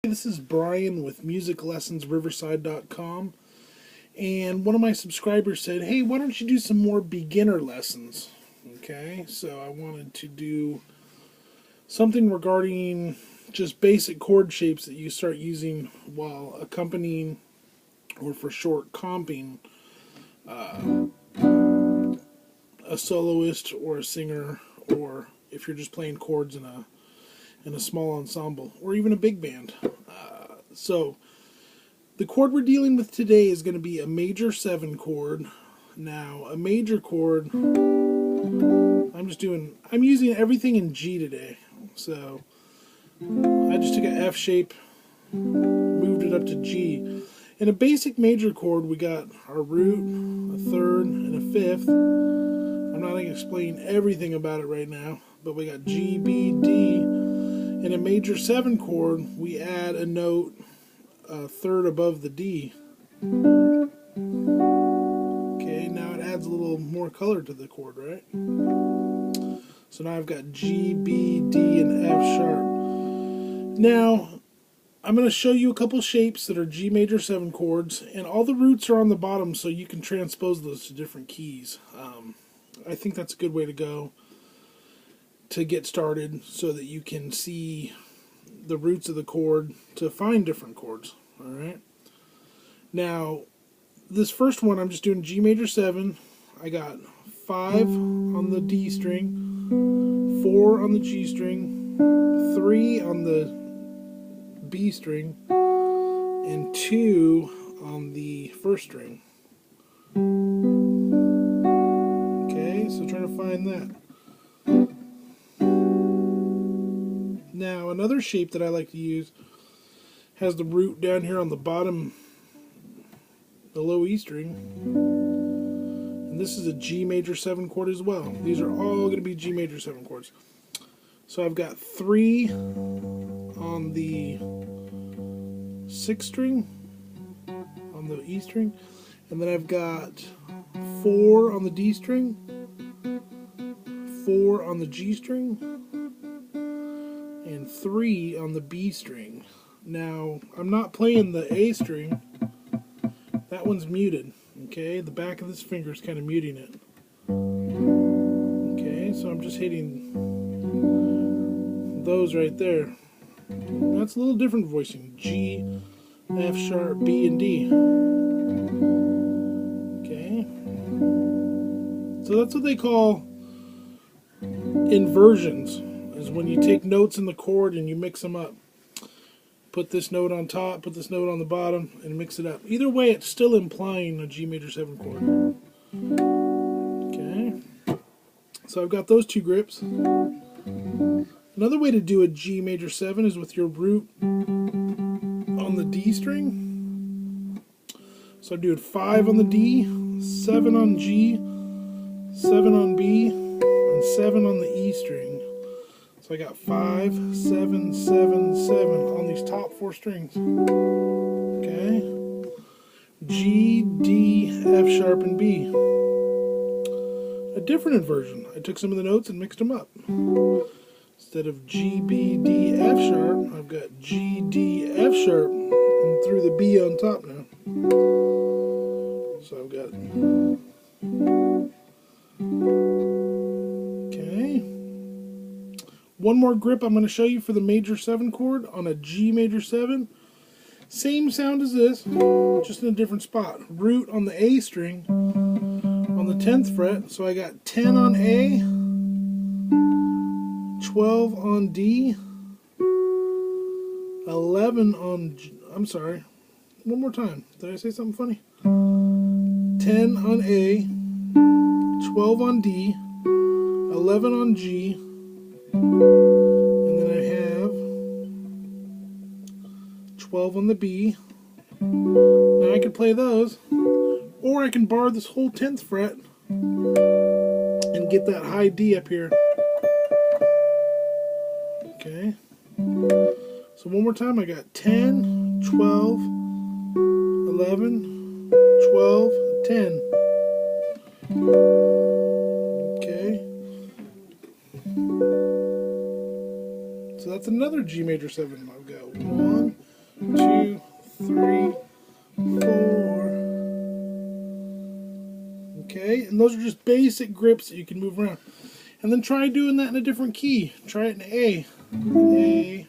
This is Brian with musiclessonsriverside.com, and one of my subscribers said, hey, why don't you do some more beginner lessons? Okay, so I wanted to do something regarding just basic chord shapes that you start using while accompanying or for short comping a soloist or a singer, or if you're just playing chords in a small ensemble or even a big band. So the chord we're dealing with today is going to be a major 7 chord. Now, a major chord, I'm using everything in G today. So I just took an F shape, moved it up to G. In a basic major chord, we got our root, a third, and a fifth. I'm not going to explain everything about it right now, but we got G, B, D. In a major 7 chord, we add a note a third above the D. Okay, now it adds a little more color to the chord, right? So now I've got G, B, D, and F sharp. Now, I'm going to show you a couple shapes that are G major 7 chords, and all the roots are on the bottom so you can transpose those to different keys. I think that's a good way to go to get started so that you can see the roots of the chord to find different chords. Alright. Now, this first one I'm just doing G major 7. I got 5 on the D string, 4 on the G string, 3 on the B string, and 2 on the first string. Okay, so try to find that. Now, another shape that I like to use has the root down here on the bottom, the low E string. And this is a G major 7 chord as well. These are all going to be G major 7 chords. So I've got 3 on the 6th string, on the E string. And then I've got 4 on the D string, 4 on the G string, and 3 on the B string. Now, I'm not playing the A string. That one's muted. Okay, the back of this finger is kind of muting it. Okay, so I'm just hitting those right there. That's a little different voicing. G, F sharp, B, and D. Okay. So that's what they call inversions, is when you take notes in the chord and you mix them up. Put this note on top, put this note on the bottom, and mix it up. Either way, it's still implying a G major 7 chord. Okay. So I've got those 2 grips. Another way to do a G major 7 is with your root on the D string. So I'm doing 5 on the D, 7 on G, 7 on B, and 7 on the E string. So I got 5, 7, 7, 7 on these top 4 strings. Okay. G, D, F sharp, and B. A different inversion. I took some of the notes and mixed them up. Instead of G, B, D, F sharp, I've got G, D, F sharp, and threw the B on top now. So I've got... Okay. One more grip I'm going to show you for the major 7 chord on a G major 7. Same sound as this, just in a different spot. Root on the A string on the 10th fret, so I got 10 on A, 12 on D, 11 on G. I'm sorry, one more time. Did I say something funny? 10 on A, 12 on D, 11 on G, and then I have 12 on the B. Now I can play those, or I can bar this whole 10th fret and get that high D up here. Okay. So one more time, I got 10, 12, 11, 12, 10. Okay. So that's another G major 7. I've got 1, 3, 4. Okay, and those are just basic grips that you can move around. And then try doing that in a different key. Try it in A. A.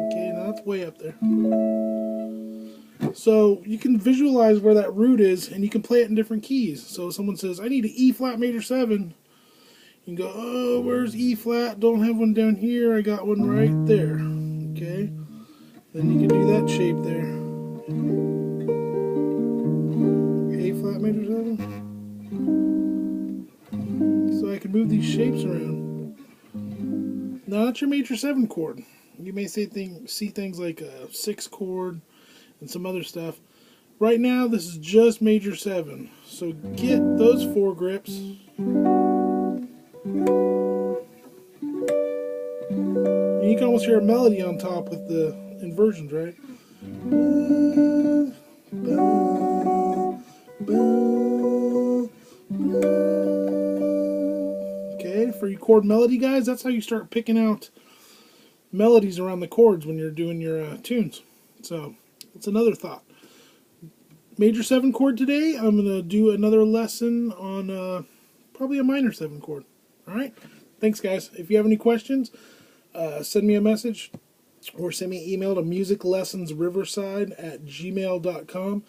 Okay, now that's way up there. So you can visualize where that root is, and you can play it in different keys. So if someone says, I need an E flat major 7. You can go, oh, where's E flat? Don't have one down here. I got one right there. Okay. Then you can do that shape there. A flat major 7. So I can move these shapes around. Now that's your major 7 chord. You may see things like a 6 chord and some other stuff. Right now this is just major 7. So get those 4 grips. And you can almost hear a melody on top with the inversions, right? Okay, for you chord melody guys, that's how you start picking out melodies around the chords when you're doing your tunes. So that's another thought. Major 7 chord today. I'm going to do another lesson on probably a minor 7 chord. Alright, thanks guys. If you have any questions, send me a message or send me an email to musiclessonsriverside@gmail.com.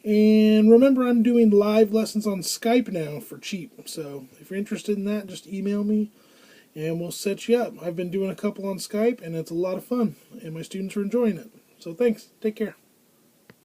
And remember, I'm doing live lessons on Skype now for cheap. So if you're interested in that, just email me and we'll set you up. I've been doing a couple on Skype and it's a lot of fun and my students are enjoying it. So thanks. Take care.